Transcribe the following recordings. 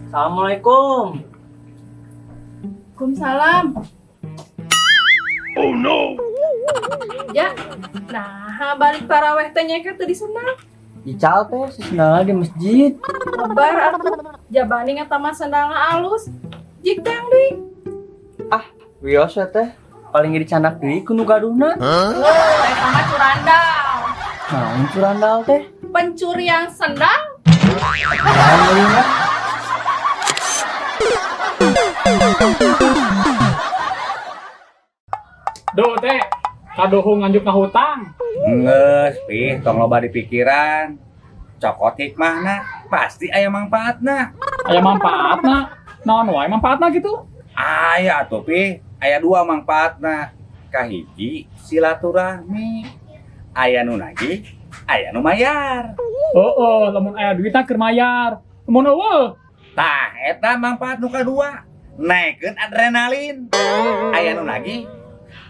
Assalamualaikum. Waalaikumsalam. Oh no. Ya, nah balik taraweh teh nyeket tadi senang. Ical teh sesendal di masjid. Lebar aku jabani ngatama sendalna alus. Jik teh deui. Wios we teh paling gede candak deui ku nu gaduhna. Eta mah curandal. Naon curandal teh? Pencurian sendal. Alhamdulillah. Duh teh, kadohong nganjuk ka hutang. Nges, pih, tong loba di pikiran. Cokot hikmahna, pasti aya manfaatna. Aya manfaatna, naon wae manfaatna gitu. Aya atuh pih, aya dua manfaatna. Kahiji silaturahmi. Aya nu nagih, aya nu mayar. Heeh, lamun aya duitna keur mayar. Lamun eueuh, Tah, eta manfaat nu kadua. Naikeun adrenalin. Aya nu nagih,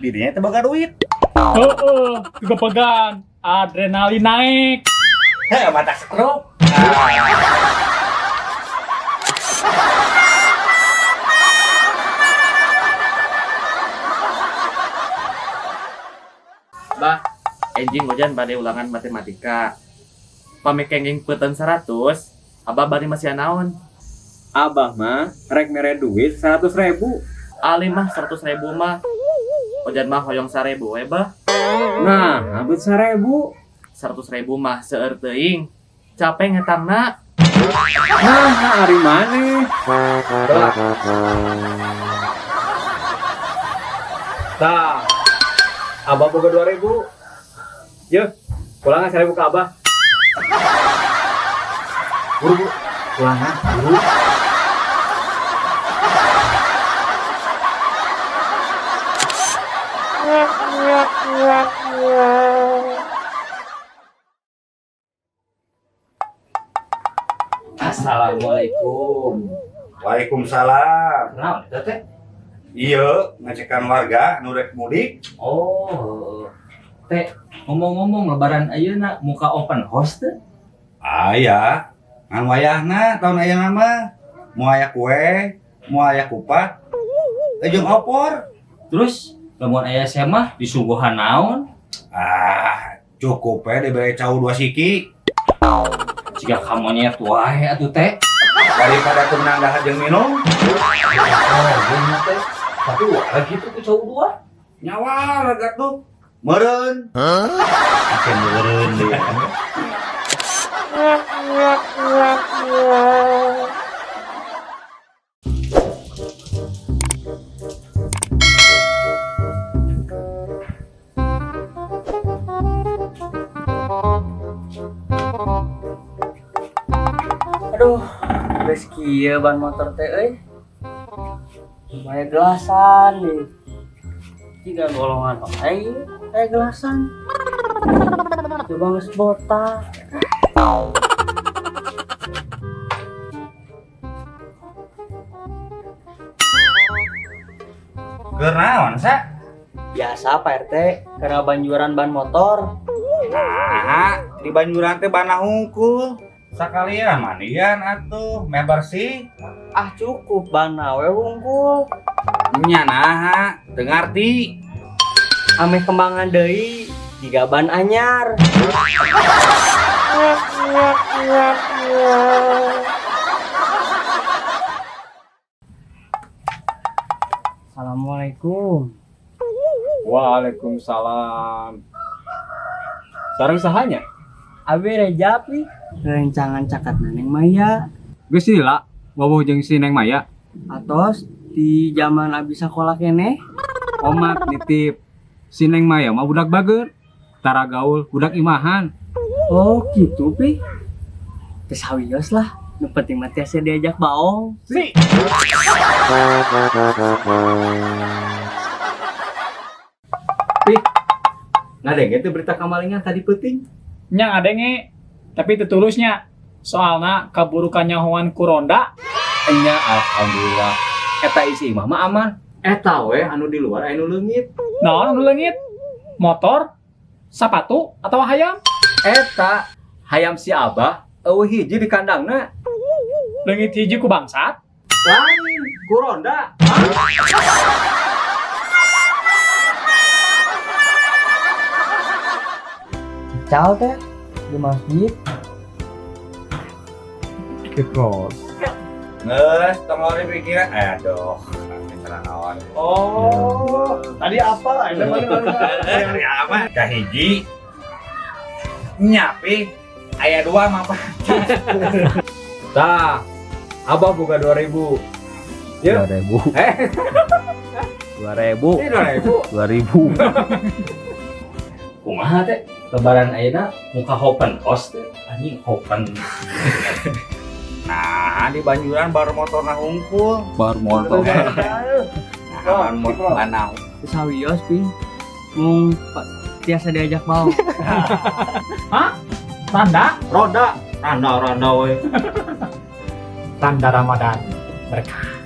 didinya teu boga duit. heeh, gepegan, adrenalin naik. Heh, mata stroke. Bah, enjing hujan bade ulangan matematika. Pamekenging peuteun 100, abah bari masih naon? Abah mah rek mere duit 100.000. Ali mah 100.000 mah. Hujan mah hoyong 1.000 we bah. Nah, abet 1.000. 100.000 mah seueur teuing. Capek ngetangna. Nah, ari maneh. Tah. Abah boga 2.000. Yeuh, pulangan 1.000 ke Abah. Buru, pulangan, buru. Assalamualaikum. Waalaikumsalam. Naon eta teh? Iya, ngecekan warga nu rek mudik. Oh. Teh, ngomong-ngomong lebaran ayeuna muka open house teh? Aya, ngan wayahna tahun ayeuna mah. Mau aya kue, mau aya kupat, jeung opor. Terus lamun aya saya mah disuguhan naon? Cukup diberi cau 2 siki. Jika kamunya wae atuh teh. Daripada teu menang dahar jeung minum. Oh, bener teh. Tapi wae gitu ku cowok dua. Nyawa lega tuh. Meureun. Akan meureun deui. Aduh, geus kieu ban motor teh euy. Supaya gelasan nih. Tiga golongan oke, kayak gelasan. Coba geus botak. Keur naon sa? Biasa Pak RT, karena banjuran ban motor. Nah, di banjuran teh banah hungkul. Sakalian mandian atuh, meh bersih. Ah cukup ban we hungkul. Nya naha, teu ngarti. Ameh kembangan deui, tiga ban anyar. Assalamualaikum. Waalaikumsalam. Sareng sahanya? Abi Rejapi, rencangan cakat Neneng Maya. Geus lila wawuh jeung si Neng Maya. Atos di zaman abi sakola keneh. Omat nitip. Si Neng Maya mah budak bager. Tara gaul budak imahan. Oh gitu pi. Geus hawios lah. Nu penting mah tiasa diajak baong. Si. Pih. Ngadenge teh berita kamalingan tadi penting. Nya adenge, tapi teu tulusnya. Soalna kaburukan nyahoan ku ronda. Enya alhamdulillah. Eta isi imah mah aman. Eta we anu di luar anu leungit. Naon anu leungit? Motor, sapatu, atau hayam? Eta hayam si Abah eueuh hiji di kandangna. leungit hiji ku bangsat. Lain, ku ronda. Cal teh di masjid. Nges, tolong dipikiran. Aduh, pinteran naon. Oh, tadi apa? Ini Ya aman. Kahiji nyapi aya 2 Mang Pat. Tah, abah buka 2.000. Ya. 2000. 2000. Ini 2.000. 2000. Kumaha teh? Lebaran ayeuna muka open house teh. Anjing open. Nah, di Banjuran baru motorna hungkul. Baru motor. Nah, motor banau. Sawios pi. Mung tiasa diajak mau. Tanda Ronda we. tanda Ramadan berkah.